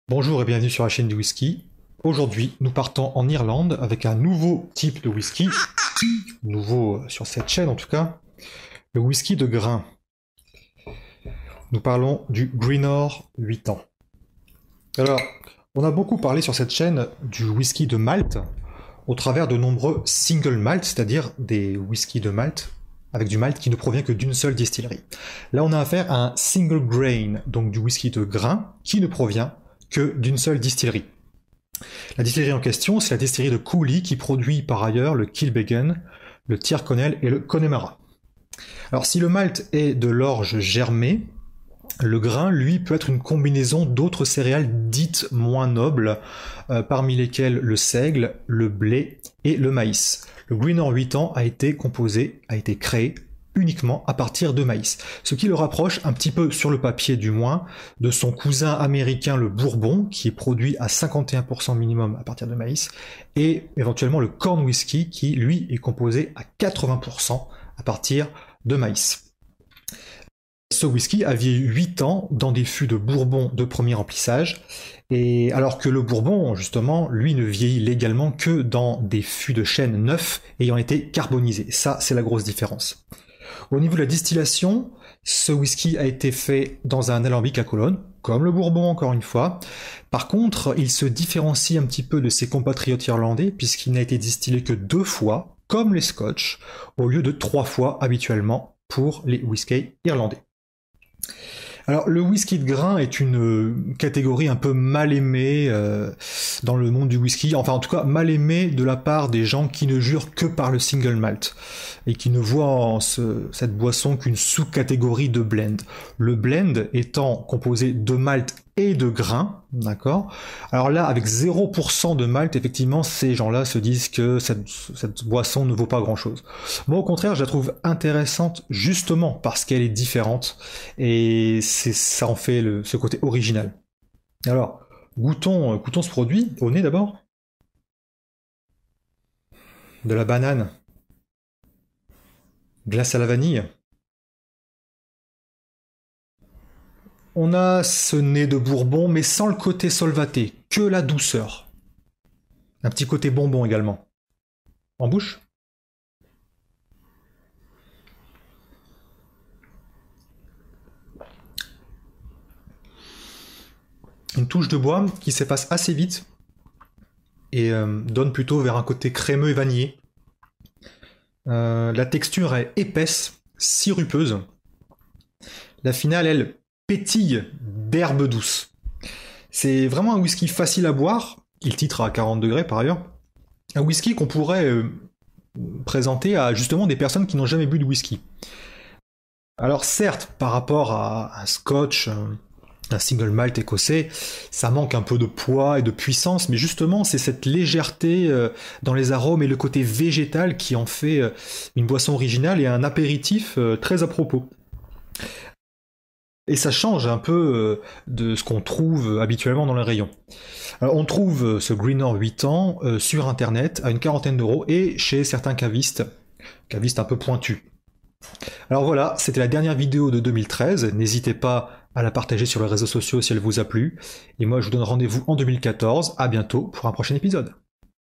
Bonjour et bienvenue sur la chaîne du whisky. Aujourd'hui, nous partons en Irlande avec un nouveau type de whisky, nouveau sur cette chaîne en tout cas, le whisky de grain. Nous parlons du Greenore 8 ans. Alors, on a beaucoup parlé sur cette chaîne du whisky de Malte au travers de nombreux single malt, c'est-à-dire des whiskies de Malte avec du malt qui ne provient que d'une seule distillerie. Là, on a affaire à un single grain, donc du whisky de grain qui ne provient que d'une seule distillerie. La distillerie en question, c'est la distillerie de Cooley qui produit par ailleurs le Kilbeggan, le Tyrconnell et le Connemara. Alors si le malt est de l'orge germée, le grain, lui, peut être une combinaison d'autres céréales dites moins nobles, parmi lesquelles le seigle, le blé et le maïs. Le Greenore 8 ans a été créé uniquement à partir de maïs, ce qui le rapproche un petit peu, sur le papier du moins, de son cousin américain le Bourbon, qui est produit à 51% minimum à partir de maïs, et éventuellement le corn whisky, qui lui est composé à 80% à partir de maïs. Ce whisky a vieilli 8 ans dans des fûts de Bourbon de premier remplissage, et alors que le Bourbon, justement, lui ne vieillit légalement que dans des fûts de chêne neufs ayant été carbonisés. Ça, c'est la grosse différence. Au niveau de la distillation, ce whisky a été fait dans un alambic à colonne, comme le Bourbon encore une fois. Par contre, il se différencie un petit peu de ses compatriotes irlandais, puisqu'il n'a été distillé que 2 fois, comme les scotch, au lieu de 3 fois habituellement pour les whiskies irlandais. Alors le whisky de grain est une catégorie un peu mal aimée dans le monde du whisky, enfin en tout cas mal aimée de la part des gens qui ne jurent que par le single malt et qui ne voient en cette boisson qu'une sous-catégorie de blend. Le blend étant composé de malt et de grains, d'accord. Alors là, avec 0% de malt, effectivement, ces gens-là se disent que cette boisson ne vaut pas grand-chose. Moi, au contraire, je la trouve intéressante justement parce qu'elle est différente et ça en fait ce côté original. Alors, goûtons ce produit au nez d'abord. De la banane, glace à la vanille. On a ce nez de Bourbon, mais sans le côté solvaté, que la douceur. Un petit côté bonbon également. En bouche. Une touche de bois qui s'efface assez vite et donne plutôt vers un côté crémeux et vanillé. La texture est épaisse, sirupeuse. La finale, elle, pétille d'herbe douce. C'est vraiment un whisky facile à boire. Il titre à 40 degrés par ailleurs. Un whisky qu'on pourrait présenter à justement des personnes qui n'ont jamais bu de whisky. Alors certes, par rapport à un scotch, un single malt écossais, ça manque un peu de poids et de puissance, mais justement c'est cette légèreté dans les arômes et le côté végétal qui en fait une boisson originale et un apéritif très à propos. Et ça change un peu de ce qu'on trouve habituellement dans les rayons. Alors, on trouve ce Greenore 8 ans sur internet à une quarantaine d'euros et chez certains cavistes un peu pointus. Alors voilà, c'était la dernière vidéo de 2013, n'hésitez pas à la partager sur les réseaux sociaux si elle vous a plu, et moi je vous donne rendez-vous en 2014, à bientôt pour un prochain épisode.